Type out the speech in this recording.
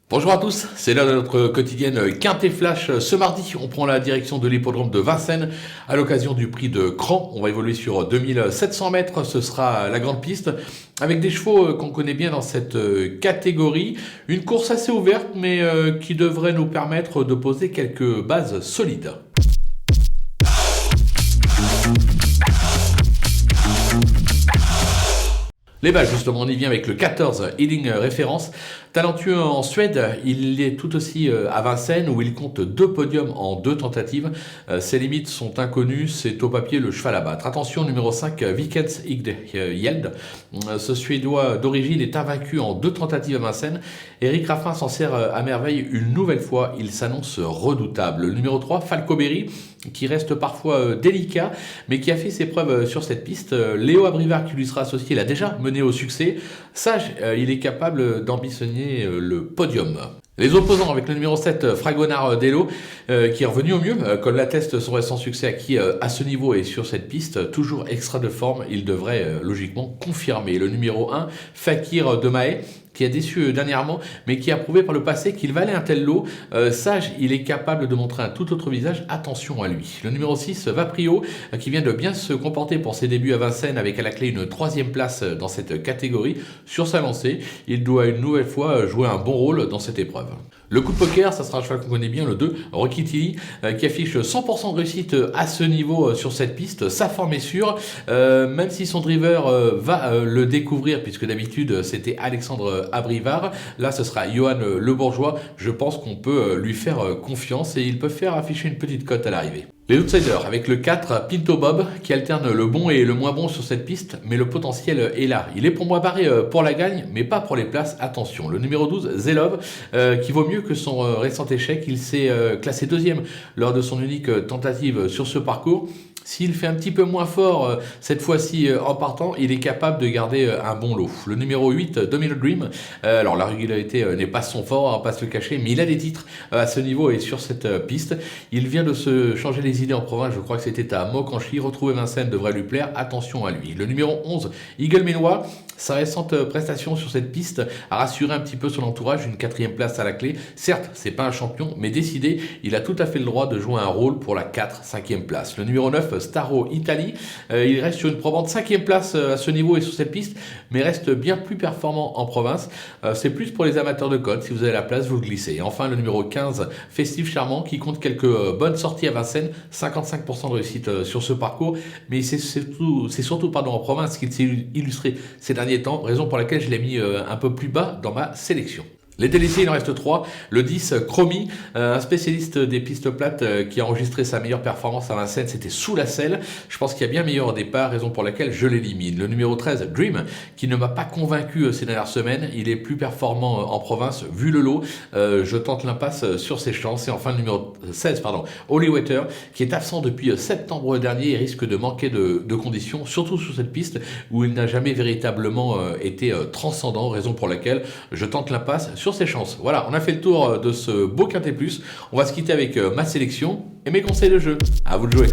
Bonjour à tous, c'est l'heure de notre quotidienne Quintet Flash. Ce mardi, on prend la direction de l'hippodrome de Vincennes à l'occasion du prix de Cran. On va évoluer sur 2700 mètres, ce sera la grande piste avec des chevaux qu'on connaît bien dans cette catégorie. Une course assez ouverte mais qui devrait nous permettre de poser quelques bases solides. Les bases, justement, on y vient avec le 14, Healing Référence. Talentueux en Suède, il est tout aussi à Vincennes où il compte 2 podiums en 2 tentatives. Ses limites sont inconnues, c'est au papier le cheval à battre. Attention, numéro 5, Vikens Igd Yeld. Ce Suédois d'origine est invaincu en 2 tentatives à Vincennes. Eric Raffin s'en sert à merveille une nouvelle fois, il s'annonce redoutable. Le numéro 3, Falco Berry, qui reste parfois délicat, mais qui a fait ses preuves sur cette piste. Léo Abrivard, qui lui sera associé, l'a déjà mené au succès. Sage, il est capable d'ambitionner le podium. Les opposants avec le numéro 7, Fragonard Dello, qui est revenu au mieux, comme l'atteste son récent succès acquis à ce niveau et sur cette piste, toujours extra de forme, il devrait logiquement confirmer. Le numéro 1, Fakir de Mahé, qui a déçu dernièrement, mais qui a prouvé par le passé qu'il valait un tel lot. Sage, il est capable de montrer un tout autre visage, attention à lui. Le numéro 6, Vaprio, qui vient de bien se comporter pour ses débuts à Vincennes, avec à la clé une 3e place dans cette catégorie. Sur sa lancée, il doit une nouvelle fois jouer un bon rôle dans cette épreuve. Le coup de poker, ça sera un cheval qu'on connaît bien, le 2, Rocky Tilly, qui affiche 100% de réussite à ce niveau sur cette piste. Sa forme est sûre, même si son driver va le découvrir, puisque d'habitude c'était Alexandre Abrivard. Là, ce sera Johan Le Bourgeois. Je pense qu'on peut lui faire confiance et il peut faire afficher une petite cote à l'arrivée. Les outsiders avec le 4, Pinto Bob, qui alterne le bon et le moins bon sur cette piste, mais le potentiel est là. Il est pour moi barré pour la gagne, mais pas pour les places, attention. Le numéro 12, Zelov, qui vaut mieux que son récent échec. Il s'est classé 2e lors de son unique tentative sur ce parcours. S'il fait un petit peu moins fort cette fois-ci en partant, il est capable de garder un bon lot. Le numéro 8, Domino Dream, alors la régularité n'est pas son fort, on va pas se le cacher, mais il a des titres à ce niveau et sur cette piste. Il vient de se changer les idées en province, je crois que c'était à Mokanchy. Retrouver Vincennes devrait lui plaire, attention à lui. Le numéro 11, Eagle Ménois, sa récente prestation sur cette piste a rassuré un petit peu son entourage, une 4e place à la clé. Certes, c'est pas un champion, mais décidé, il a tout à fait le droit de jouer un rôle pour la 4, 5e place. Le numéro 9, Staro Italie, il reste sur une probante 5e place à ce niveau et sur cette piste, mais reste bien plus performant en province. C'est plus pour les amateurs de cote, si vous avez la place, vous le glissez. Et enfin, le numéro 15, Festif Charmant, qui compte quelques bonnes sorties à Vincennes, 55% de réussite sur ce parcours, mais c'est surtout en province qu'il s'est illustré ces derniers temps, raison pour laquelle je l'ai mis un peu plus bas dans ma sélection. Les délaissés, il en reste 3. Le 10, Chromy, un spécialiste des pistes plates qui a enregistré sa meilleure performance à Vincennes, c'était sous la selle. Je pense qu'il y a bien meilleur au départ, raison pour laquelle je l'élimine. Le numéro 13, Dream, qui ne m'a pas convaincu ces dernières semaines. Il est plus performant en province, vu le lot. Je tente l'impasse sur ses chances. Et enfin, le numéro 16, Holy Water, qui est absent depuis septembre dernier et risque de manquer de conditions, surtout sur cette piste où il n'a jamais véritablement été transcendant, raison pour laquelle je tente l'impasse sur ses chances. Voilà, on a fait le tour de ce beau Quintet Plus. On va se quitter avec ma sélection et mes conseils de jeu. À vous de jouer.